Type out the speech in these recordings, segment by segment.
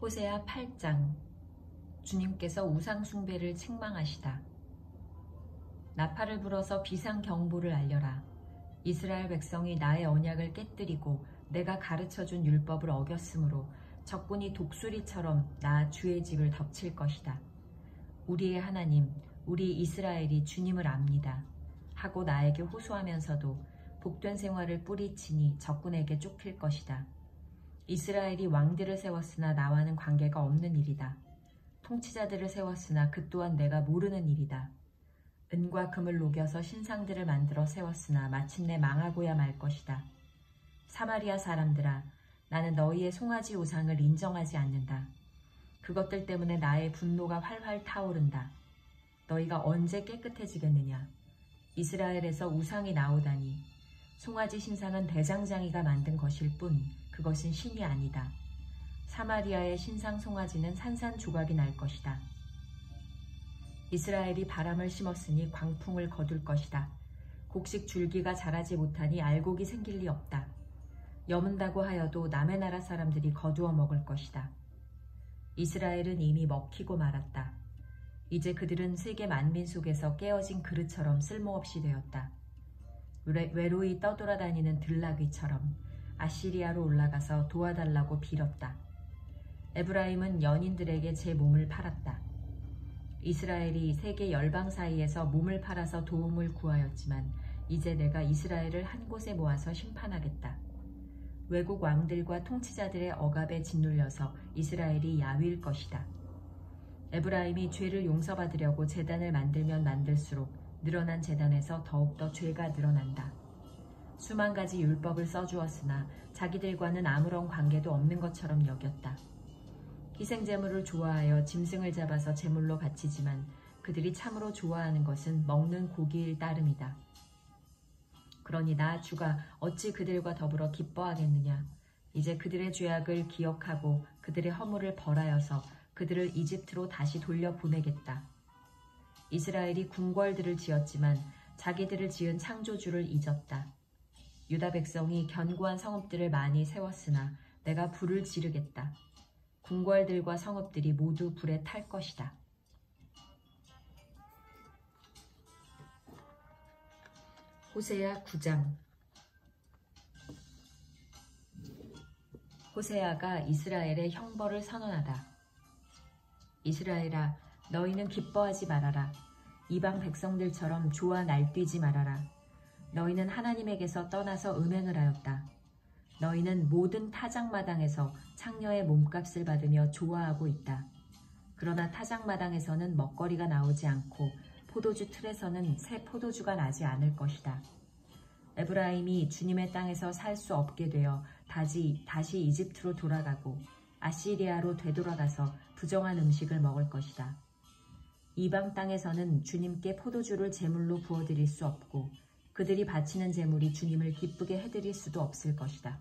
호세아 8장. 주님께서 우상 숭배를 책망하시다. 나팔을 불어서 비상경보를 알려라. 이스라엘 백성이 나의 언약을 깨뜨리고 내가 가르쳐준 율법을 어겼으므로 적군이 독수리처럼 나 주의 집을 덮칠 것이다. 우리의 하나님, 우리 이스라엘이 주님을 압니다 하고 나에게 호소하면서도 복된 생활을 뿌리치니 적군에게 쫓길 것이다. 이스라엘이 왕들을 세웠으나 나와는 관계가 없는 일이다. 통치자들을 세웠으나 그 또한 내가 모르는 일이다. 은과 금을 녹여서 신상들을 만들어 세웠으나 마침내 망하고야 말 것이다. 사마리아 사람들아, 나는 너희의 송아지 우상을 인정하지 않는다. 그것들 때문에 나의 분노가 활활 타오른다. 너희가 언제 깨끗해지겠느냐? 이스라엘에서 우상이 나오다니. 송아지 신상은 대장장이가 만든 것일 뿐 그것은 신이 아니다. 사마리아의 신상 송아지는 산산조각이 날 것이다. 이스라엘이 바람을 심었으니 광풍을 거둘 것이다. 곡식 줄기가 자라지 못하니 알곡이 생길 리 없다. 여문다고 하여도 남의 나라 사람들이 거두어 먹을 것이다. 이스라엘은 이미 먹히고 말았다. 이제 그들은 세계 만민 속에서 깨어진 그릇처럼 쓸모없이 되었다. 외로이 떠돌아다니는 들나귀처럼 아시리아로 올라가서 도와달라고 빌었다. 에브라임은 연인들에게 제 몸을 팔았다. 이스라엘이 세계 열방 사이에서 몸을 팔아서 도움을 구하였지만 이제 내가 이스라엘을 한 곳에 모아서 심판하겠다. 외국 왕들과 통치자들의 억압에 짓눌려서 이스라엘이 야위일 것이다. 에브라임이 죄를 용서받으려고 제단을 만들면 만들수록 늘어난 제단에서 더욱더 죄가 늘어난다. 수만 가지 율법을 써주었으나 자기들과는 아무런 관계도 없는 것처럼 여겼다. 희생제물을 좋아하여 짐승을 잡아서 제물로 바치지만 그들이 참으로 좋아하는 것은 먹는 고기일 따름이다. 그러니 나 주가 어찌 그들과 더불어 기뻐하겠느냐. 이제 그들의 죄악을 기억하고 그들의 허물을 벌하여서 그들을 이집트로 다시 돌려보내겠다. 이스라엘이 궁궐들을 지었지만 자기들을 지은 창조주를 잊었다. 유다 백성이 견고한 성읍들을 많이 세웠으나 내가 불을 지르겠다. 궁궐들과 성읍들이 모두 불에 탈 것이다. 호세아 9장. 호세아가 이스라엘의 형벌을 선언하다. 이스라엘아, 너희는 기뻐하지 말아라. 이방 백성들처럼 좋아 날뛰지 말아라. 너희는 하나님에게서 떠나서 음행을 하였다. 너희는 모든 타작마당에서 창녀의 몸값을 받으며 좋아하고 있다. 그러나 타작마당에서는 먹거리가 나오지 않고 포도주 틀에서는 새 포도주가 나지 않을 것이다. 에브라임이 주님의 땅에서 살 수 없게 되어 다시 이집트로 돌아가고 아시리아로 되돌아가서 부정한 음식을 먹을 것이다. 이방 땅에서는 주님께 포도주를 제물로 부어드릴 수 없고 그들이 바치는 제물이 주님을 기쁘게 해드릴 수도 없을 것이다.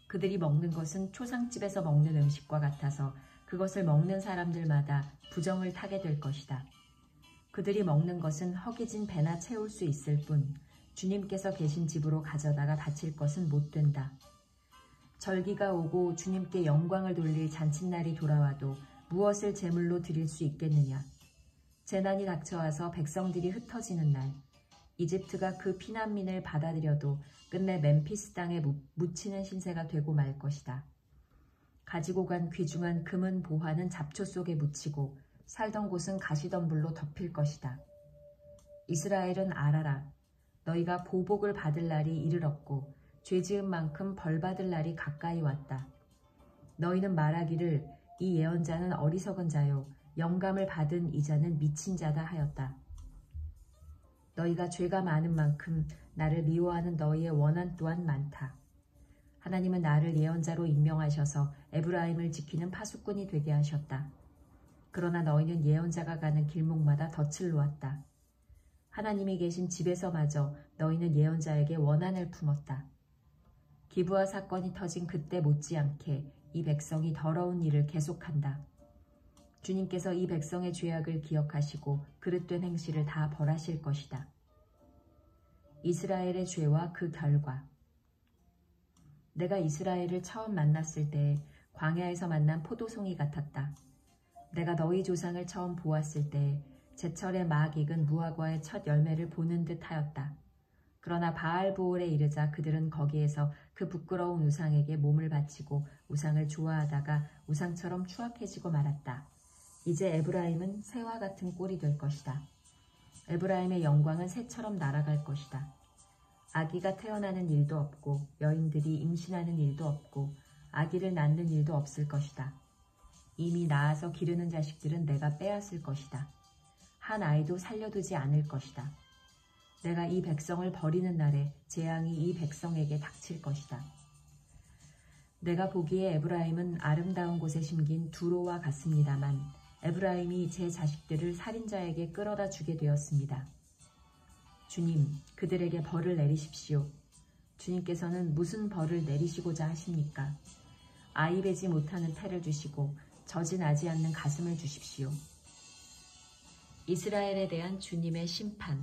그들이 먹는 것은 초상집에서 먹는 음식과 같아서 그것을 먹는 사람들마다 부정을 타게 될 것이다. 그들이 먹는 것은 허기진 배나 채울 수 있을 뿐 주님께서 계신 집으로 가져다가 바칠 것은 못 된다. 절기가 오고 주님께 영광을 돌릴 잔칫날이 돌아와도 무엇을 제물로 드릴 수 있겠느냐. 재난이 닥쳐와서 백성들이 흩어지는 날, 이집트가 그 피난민을 받아들여도 끝내 멤피스 땅에 묻히는 신세가 되고 말 것이다. 가지고 간 귀중한 금은 보화는 잡초 속에 묻히고 살던 곳은 가시덤불로 덮일 것이다. 이스라엘은 알아라. 너희가 보복을 받을 날이 이르렀고 죄 지은 만큼 벌 받을 날이 가까이 왔다. 너희는 말하기를 이 예언자는 어리석은 자요 영감을 받은 이자는 미친 자다 하였다. 너희가 죄가 많은 만큼 나를 미워하는 너희의 원한 또한 많다. 하나님은 나를 예언자로 임명하셔서 에브라임을 지키는 파수꾼이 되게 하셨다. 그러나 너희는 예언자가 가는 길목마다 덫을 놓았다. 하나님이 계신 집에서마저 너희는 예언자에게 원한을 품었다. 기브아 사건이 터진 그때 못지않게 이 백성이 더러운 일을 계속한다. 주님께서 이 백성의 죄악을 기억하시고 그릇된 행실을 다 벌하실 것이다. 이스라엘의 죄와 그 결과. 내가 이스라엘을 처음 만났을 때 광야에서 만난 포도송이 같았다. 내가 너희 조상을 처음 보았을 때 제철에 막 익은 무화과의 첫 열매를 보는 듯 하였다. 그러나 바알보올에 이르자 그들은 거기에서 그 부끄러운 우상에게 몸을 바치고 우상을 좋아하다가 우상처럼 추악해지고 말았다. 이제 에브라임은 새와 같은 꼴이 될 것이다. 에브라임의 영광은 새처럼 날아갈 것이다. 아기가 태어나는 일도 없고 여인들이 임신하는 일도 없고 아기를 낳는 일도 없을 것이다. 이미 낳아서 기르는 자식들은 내가 빼앗을 것이다. 한 아이도 살려두지 않을 것이다. 내가 이 백성을 버리는 날에 재앙이 이 백성에게 닥칠 것이다. 내가 보기에 에브라임은 아름다운 곳에 심긴 두로와 같습니다만 에브라임이 제 자식들을 살인자에게 끌어다 주게 되었습니다. 주님, 그들에게 벌을 내리십시오. 주님께서는 무슨 벌을 내리시고자 하십니까? 아이 베지 못하는 태를 주시고 젖이 나지 않는 가슴을 주십시오. 이스라엘에 대한 주님의 심판.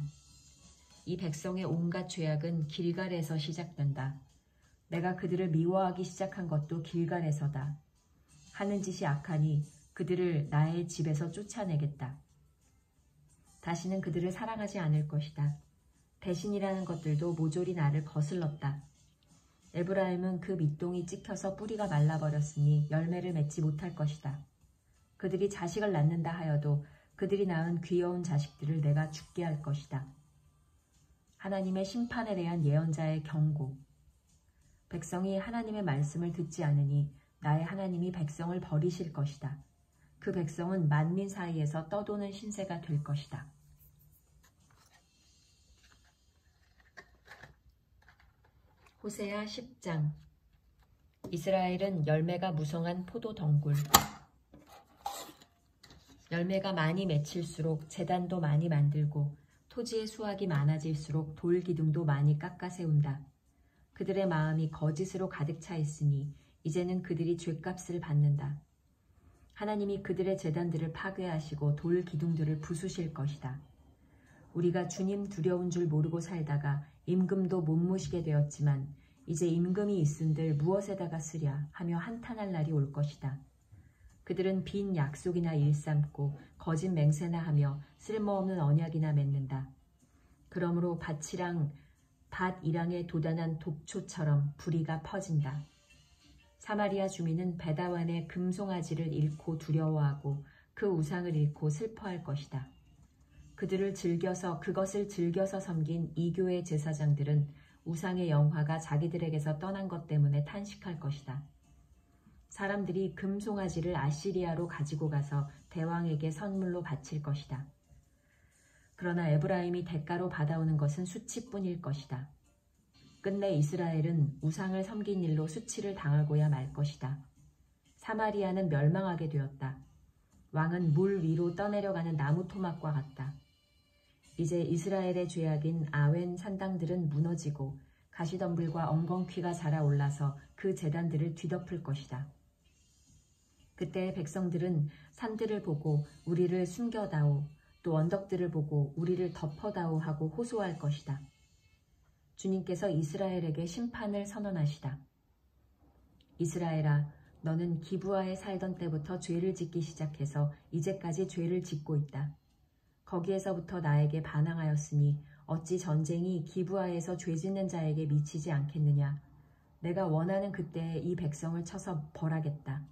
이 백성의 온갖 죄악은 길갈에서 시작된다. 내가 그들을 미워하기 시작한 것도 길갈에서다. 하는 짓이 악하니 그들을 나의 집에서 쫓아내겠다. 다시는 그들을 사랑하지 않을 것이다. 배신이라는 것들도 모조리 나를 거슬렀다. 에브라임은 그 밑동이 찍혀서 뿌리가 말라버렸으니 열매를 맺지 못할 것이다. 그들이 자식을 낳는다 하여도 그들이 낳은 귀여운 자식들을 내가 죽게 할 것이다. 하나님의 심판에 대한 예언자의 경고. 백성이 하나님의 말씀을 듣지 않으니 나의 하나님이 백성을 버리실 것이다. 그 백성은 만민 사이에서 떠도는 신세가 될 것이다. 호세아 10장. 이스라엘은 열매가 무성한 포도 덩굴. 열매가 많이 맺힐수록 제단도 많이 만들고 토지의 수확이 많아질수록 돌 기둥도 많이 깎아 세운다. 그들의 마음이 거짓으로 가득 차 있으니 이제는 그들이 죗값을 받는다. 하나님이 그들의 제단들을 파괴하시고 돌 기둥들을 부수실 것이다. 우리가 주님 두려운 줄 모르고 살다가 임금도 못 모시게 되었지만 이제 임금이 있은들 무엇에다가 쓰랴 하며 한탄할 날이 올 것이다. 그들은 빈 약속이나 일삼고 거짓 맹세나 하며 쓸모없는 언약이나 맺는다. 그러므로 밭이랑에 도단한 독초처럼 불의가 퍼진다. 사마리아 주민은 베다완의 금송아지를 잃고 두려워하고 그 우상을 잃고 슬퍼할 것이다. 그것을 즐겨서 섬긴 이교의 제사장들은 우상의 영화가 자기들에게서 떠난 것 때문에 탄식할 것이다. 사람들이 금송아지를 아시리아로 가지고 가서 대왕에게 선물로 바칠 것이다. 그러나 에브라임이 대가로 받아오는 것은 수치뿐일 것이다. 끝내 이스라엘은 우상을 섬긴 일로 수치를 당하고야 말 것이다. 사마리아는 멸망하게 되었다. 왕은 물 위로 떠내려가는 나무 토막과 같다. 이제 이스라엘의 죄악인 아웬 산당들은 무너지고 가시덤불과 엉겅퀴가 자라올라서 그 제단들을 뒤덮을 것이다. 그때 백성들은 산들을 보고 우리를 숨겨다오, 또 언덕들을 보고 우리를 덮어다오 하고 호소할 것이다. 주님께서 이스라엘에게 심판을 선언하시다. 이스라엘아, 너는 기브아에 살던 때부터 죄를 짓기 시작해서 이제까지 죄를 짓고 있다. 거기에서부터 나에게 반항하였으니 어찌 전쟁이 기브아에서 죄 짓는 자에게 미치지 않겠느냐. 내가 원하는 그때에 이 백성을 쳐서 벌하겠다.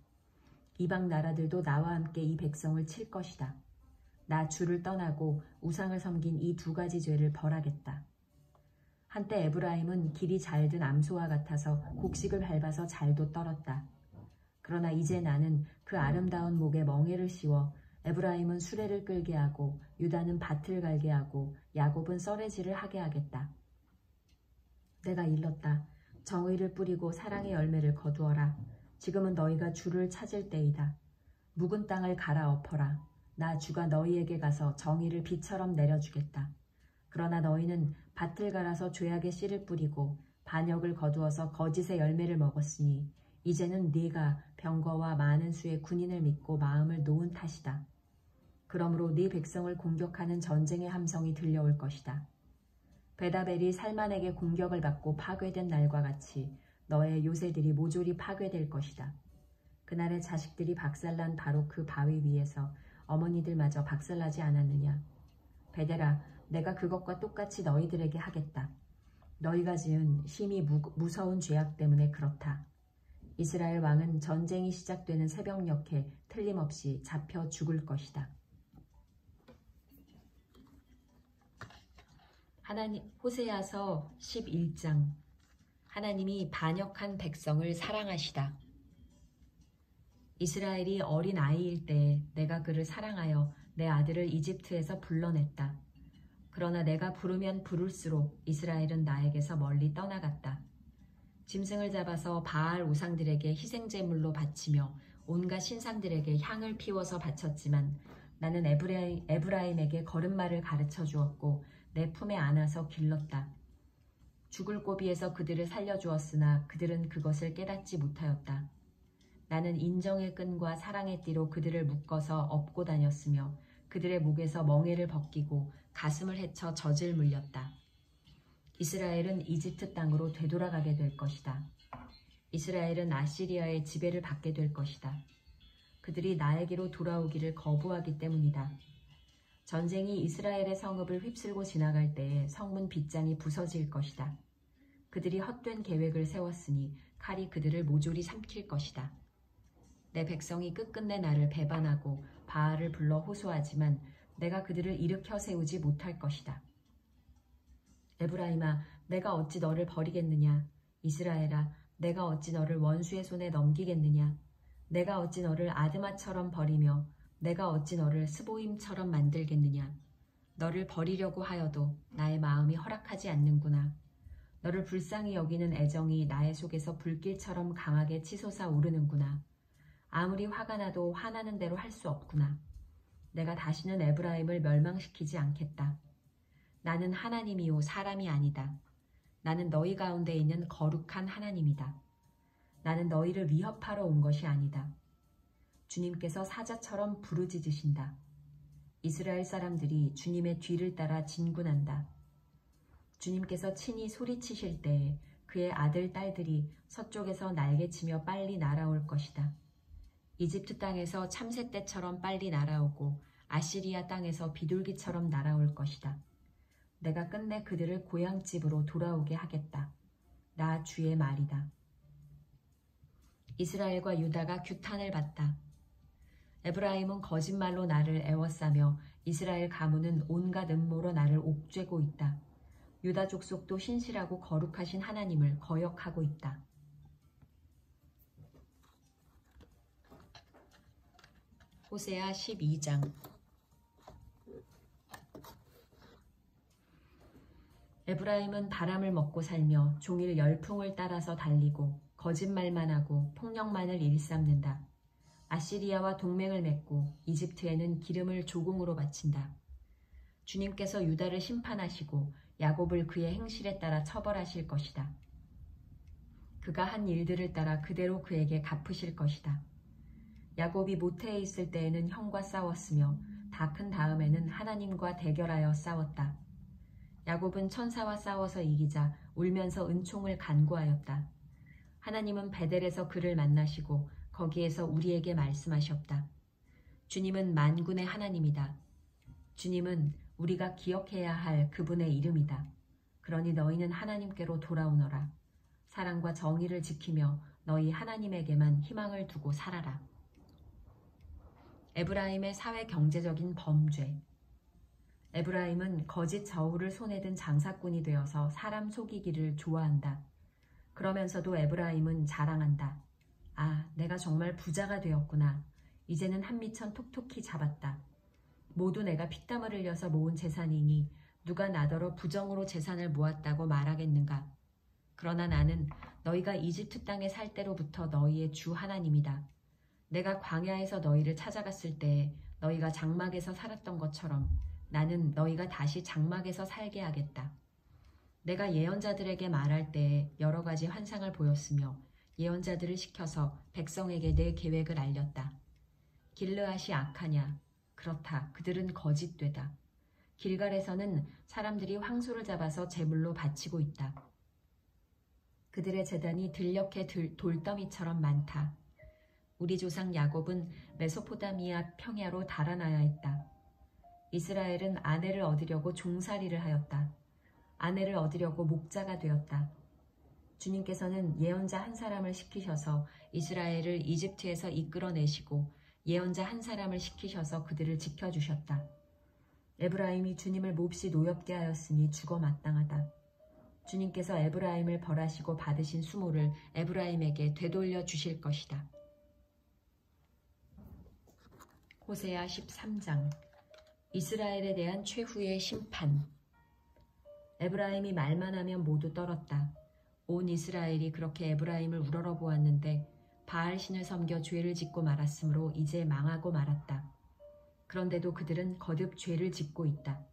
이방 나라들도 나와 함께 이 백성을 칠 것이다. 나 주를 떠나고 우상을 섬긴 이 두 가지 죄를 벌하겠다. 한때 에브라임은 길이 잘든 암소와 같아서 곡식을 밟아서 잘도 떨었다. 그러나 이제 나는 그 아름다운 목에 멍에를 씌워 에브라임은 수레를 끌게 하고 유다는 밭을 갈게 하고 야곱은 썰매질을 하게 하겠다. 내가 일렀다. 정의를 뿌리고 사랑의 열매를 거두어라. 지금은 너희가 주를 찾을 때이다. 묵은 땅을 갈아엎어라. 나 주가 너희에게 가서 정의를 비처럼 내려주겠다. 그러나 너희는 밭을 갈아서 죄악의 씨를 뿌리고 반역을 거두어서 거짓의 열매를 먹었으니 이제는 네가 병거와 많은 수의 군인을 믿고 마음을 놓은 탓이다. 그러므로 네 백성을 공격하는 전쟁의 함성이 들려올 것이다. 베다벨이 살만에게 공격을 받고 파괴된 날과 같이 너의 요새들이 모조리 파괴될 것이다. 그날의 자식들이 박살난 바로 그 바위 위에서 어머니들마저 박살나지 않았느냐. 베델아, 내가 그것과 똑같이 너희들에게 하겠다. 너희가 지은 심히 무서운 죄악 때문에 그렇다. 이스라엘 왕은 전쟁이 시작되는 새벽녘에 틀림없이 잡혀 죽을 것이다. 호세아서 11장. 하나님이 반역한 백성을 사랑하시다. 이스라엘이 어린 아이일 때 내가 그를 사랑하여 내 아들을 이집트에서 불러냈다. 그러나 내가 부르면 부를수록 이스라엘은 나에게서 멀리 떠나갔다. 짐승을 잡아서 바알 우상들에게 희생제물로 바치며 온갖 신상들에게 향을 피워서 바쳤지만 나는 에브라임에게 걸음마를 가르쳐 주었고 내 품에 안아서 길렀다. 죽을 고비에서 그들을 살려주었으나 그들은 그것을 깨닫지 못하였다. 나는 인정의 끈과 사랑의 띠로 그들을 묶어서 업고 다녔으며 그들의 목에서 멍에를 벗기고 가슴을 헤쳐 젖을 물렸다. 이스라엘은 이집트 땅으로 되돌아가게 될 것이다. 이스라엘은 아시리아의 지배를 받게 될 것이다. 그들이 나에게로 돌아오기를 거부하기 때문이다. 전쟁이 이스라엘의 성읍을 휩쓸고 지나갈 때에 성문 빗장이 부서질 것이다. 그들이 헛된 계획을 세웠으니 칼이 그들을 모조리 삼킬 것이다. 내 백성이 끝끝내 나를 배반하고 바알을 불러 호소하지만 내가 그들을 일으켜 세우지 못할 것이다. 에브라임아, 내가 어찌 너를 버리겠느냐? 이스라엘아, 내가 어찌 너를 원수의 손에 넘기겠느냐? 내가 어찌 너를 아드마처럼 버리며 내가 어찌 너를 스보임처럼 만들겠느냐? 너를 버리려고 하여도 나의 마음이 허락하지 않는구나. 너를 불쌍히 여기는 애정이 나의 속에서 불길처럼 강하게 치솟아 오르는구나. 아무리 화가 나도 화나는 대로 할 수 없구나. 내가 다시는 에브라임을 멸망시키지 않겠다. 나는 하나님이요 사람이 아니다. 나는 너희 가운데 있는 거룩한 하나님이다. 나는 너희를 위협하러 온 것이 아니다. 주님께서 사자처럼 부르짖으신다. 이스라엘 사람들이 주님의 뒤를 따라 진군한다. 주님께서 친히 소리치실 때에 그의 아들, 딸들이 서쪽에서 날개치며 빨리 날아올 것이다. 이집트 땅에서 참새떼처럼 빨리 날아오고 아시리아 땅에서 비둘기처럼 날아올 것이다. 내가 끝내 그들을 고향집으로 돌아오게 하겠다. 나 주의 말이다. 이스라엘과 유다가 규탄을 받다. 에브라임은 거짓말로 나를 애워싸며 이스라엘 가문은 온갖 음모로 나를 옥죄고 있다. 유다 족속도 신실하고 거룩하신 하나님을 거역하고 있다. 호세아 12장. 에브라임은 바람을 먹고 살며 종일 열풍을 따라서 달리고 거짓말만 하고 폭력만을 일삼는다. 아시리아와 동맹을 맺고 이집트에는 기름을 조공으로 바친다. 주님께서 유다를 심판하시고 야곱을 그의 행실에 따라 처벌하실 것이다. 그가 한 일들을 따라 그대로 그에게 갚으실 것이다. 야곱이 모태에 있을 때에는 형과 싸웠으며 다 큰 다음에는 하나님과 대결하여 싸웠다. 야곱은 천사와 싸워서 이기자 울면서 은총을 간구하였다. 하나님은 베델에서 그를 만나시고 거기에서 우리에게 말씀하셨다. 주님은 만군의 하나님이다. 주님은 우리가 기억해야 할 그분의 이름이다. 그러니 너희는 하나님께로 돌아오너라. 사랑과 정의를 지키며 너희 하나님에게만 희망을 두고 살아라. 에브라임의 사회 경제적인 범죄. 에브라임은 거짓 저울을 손에 든 장사꾼이 되어서 사람 속이기를 좋아한다. 그러면서도 에브라임은 자랑한다. 아, 내가 정말 부자가 되었구나. 이제는 한미천 톡톡히 잡았다. 모두 내가 피땀을 흘려서 모은 재산이니 누가 나더러 부정으로 재산을 모았다고 말하겠는가. 그러나 나는 너희가 이집트 땅에 살 때로부터 너희의 주 하나님이다. 내가 광야에서 너희를 찾아갔을 때 너희가 장막에서 살았던 것처럼 나는 너희가 다시 장막에서 살게 하겠다. 내가 예언자들에게 말할 때에 여러 가지 환상을 보였으며 예언자들을 시켜서 백성에게 내 계획을 알렸다. 길르앗이 악하냐? 그렇다. 그들은 거짓되다. 길갈에서는 사람들이 황소를 잡아서 제물로 바치고 있다. 그들의 제단이 들녘의 돌더미처럼 많다. 우리 조상 야곱은 메소포타미아 평야로 달아나야 했다. 이스라엘은 아내를 얻으려고 종살이를 하였다. 아내를 얻으려고 목자가 되었다. 주님께서는 예언자 한 사람을 시키셔서 이스라엘을 이집트에서 이끌어내시고 예언자 한 사람을 시키셔서 그들을 지켜주셨다. 에브라임이 주님을 몹시 노엽게 하였으니 죽어 마땅하다. 주님께서 에브라임을 벌하시고 받으신 수모를 에브라임에게 되돌려 주실 것이다. 호세아 13장 이스라엘에 대한 최후의 심판. 에브라임이 말만 하면 모두 떨었다. 온 이스라엘이 그렇게 에브라임을 우러러보았는데 바알신을 섬겨 죄를 짓고 말았으므로 이제 망하고 말았다. 그런데도 그들은 거듭 죄를 짓고 있다.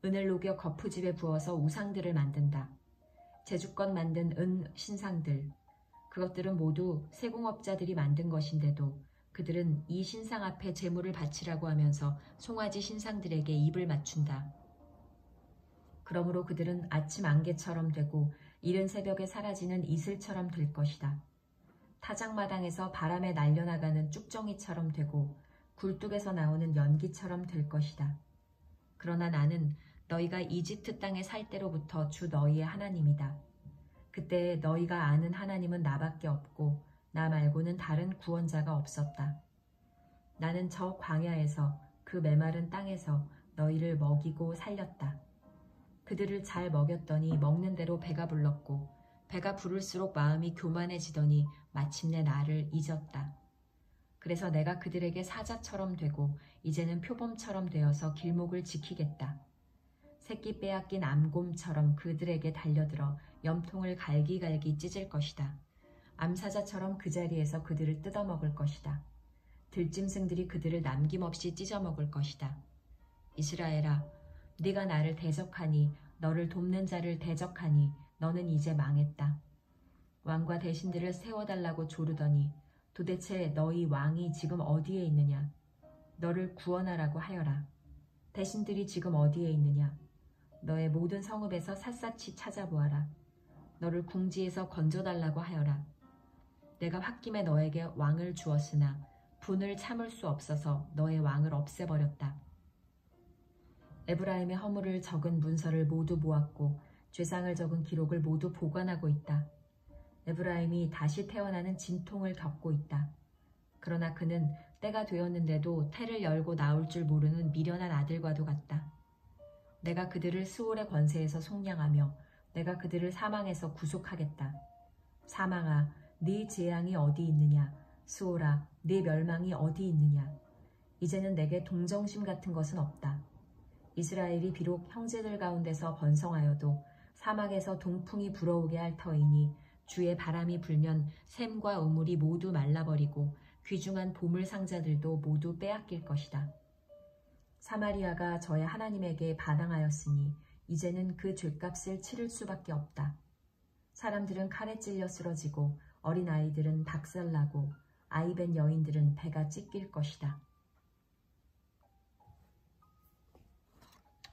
은을 녹여 거푸집에 부어서 우상들을 만든다. 제주껏 만든 은 신상들. 그것들은 모두 세공업자들이 만든 것인데도 그들은 이 신상 앞에 제물을 바치라고 하면서 송아지 신상들에게 입을 맞춘다. 그러므로 그들은 아침 안개처럼 되고 이른 새벽에 사라지는 이슬처럼 될 것이다. 타작마당에서 바람에 날려나가는 쭉정이처럼 되고 굴뚝에서 나오는 연기처럼 될 것이다. 그러나 나는 너희가 이집트 땅에 살 때로부터 주 너희의 하나님이다. 그때 너희가 아는 하나님은 나밖에 없고 나 말고는 다른 구원자가 없었다. 나는 저 광야에서 그 메마른 땅에서 너희를 먹이고 살렸다. 그들을 잘 먹였더니 먹는 대로 배가 불렀고 배가 부를수록 마음이 교만해지더니 마침내 나를 잊었다. 그래서 내가 그들에게 사자처럼 되고 이제는 표범처럼 되어서 길목을 지키겠다. 새끼 빼앗긴 암곰처럼 그들에게 달려들어 염통을 갈기갈기 찢을 것이다. 암사자처럼 그 자리에서 그들을 뜯어먹을 것이다. 들짐승들이 그들을 남김없이 찢어먹을 것이다. 이스라엘아, 네가 나를 대적하니 너를 돕는 자를 대적하니 너는 이제 망했다. 왕과 대신들을 세워달라고 조르더니 도대체 너희 왕이 지금 어디에 있느냐? 너를 구원하라고 하여라. 대신들이 지금 어디에 있느냐? 너의 모든 성읍에서 샅샅이 찾아보아라. 너를 궁지에서 건져달라고 하여라. 내가 홧김에 너에게 왕을 주었으나 분을 참을 수 없어서 너의 왕을 없애버렸다. 에브라임의 허물을 적은 문서를 모두 모았고 죄상을 적은 기록을 모두 보관하고 있다. 에브라임이 다시 태어나는 진통을 겪고 있다. 그러나 그는 때가 되었는데도 태를 열고 나올 줄 모르는 미련한 아들과도 같다. 내가 그들을 스올의 권세에서 속량하며 내가 그들을 사망에서 구속하겠다. 사망아, 네 재앙이 어디 있느냐? 스올아, 네 멸망이 어디 있느냐? 이제는 내게 동정심 같은 것은 없다. 이스라엘이 비록 형제들 가운데서 번성하여도 사막에서 동풍이 불어오게 할 터이니 주의 바람이 불면 샘과 우물이 모두 말라버리고 귀중한 보물 상자들도 모두 빼앗길 것이다. 사마리아가 저의 하나님에게 반항하였으니 이제는 그 죗값을 치를 수밖에 없다. 사람들은 칼에 찔려 쓰러지고 어린아이들은 박살나고 아이벤 여인들은 배가 찢길 것이다.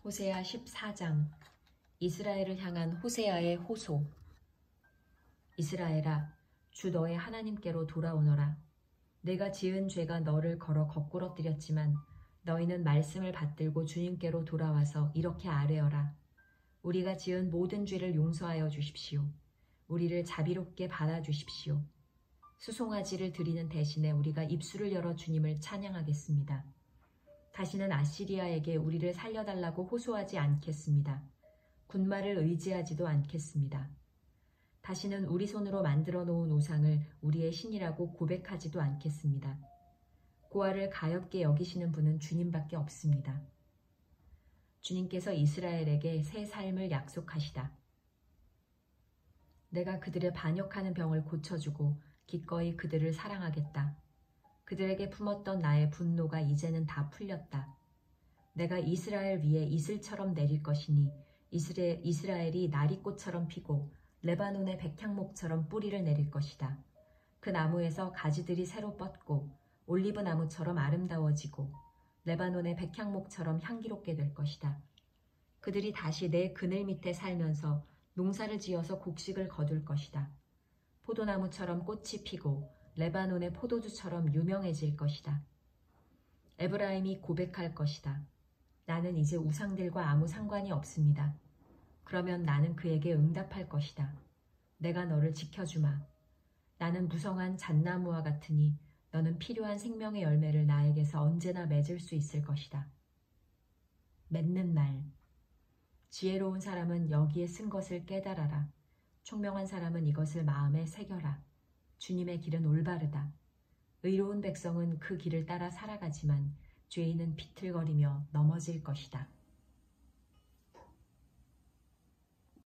호세아 14장 이스라엘을 향한 호세아의 호소. 이스라엘아, 주 너의 하나님께로 돌아오너라. 내가 지은 죄가 너를 걸어 거꾸러뜨렸지만 너희는 말씀을 받들고 주님께로 돌아와서 이렇게 아뢰어라. 우리가 지은 모든 죄를 용서하여 주십시오. 우리를 자비롭게 받아주십시오. 수송아지를 드리는 대신에 우리가 입술을 열어 주님을 찬양하겠습니다. 다시는 아시리아에게 우리를 살려달라고 호소하지 않겠습니다. 군마를 의지하지도 않겠습니다. 다시는 우리 손으로 만들어 놓은 우상을 우리의 신이라고 고백하지도 않겠습니다. 고아를 가엾게 여기시는 분은 주님밖에 없습니다. 주님께서 이스라엘에게 새 삶을 약속하시다. 내가 그들의 반역하는 병을 고쳐주고 기꺼이 그들을 사랑하겠다. 그들에게 품었던 나의 분노가 이제는 다 풀렸다. 내가 이스라엘 위에 이슬처럼 내릴 것이니 이스라엘이 나리꽃처럼 피고 레바논의 백향목처럼 뿌리를 내릴 것이다. 그 나무에서 가지들이 새로 뻗고 올리브 나무처럼 아름다워지고 레바논의 백향목처럼 향기롭게 될 것이다. 그들이 다시 내 그늘 밑에 살면서 농사를 지어서 곡식을 거둘 것이다. 포도나무처럼 꽃이 피고 레바논의 포도주처럼 유명해질 것이다. 에브라임이 고백할 것이다. 나는 이제 우상들과 아무 상관이 없습니다. 그러면 나는 그에게 응답할 것이다. 내가 너를 지켜주마. 나는 무성한 잣나무와 같으니 너는 필요한 생명의 열매를 나에게서 언제나 맺을 수 있을 것이다. 맺는 말. 지혜로운 사람은 여기에 쓴 것을 깨달아라. 총명한 사람은 이것을 마음에 새겨라. 주님의 길은 올바르다. 의로운 백성은 그 길을 따라 살아가지만 죄인은 비틀거리며 넘어질 것이다.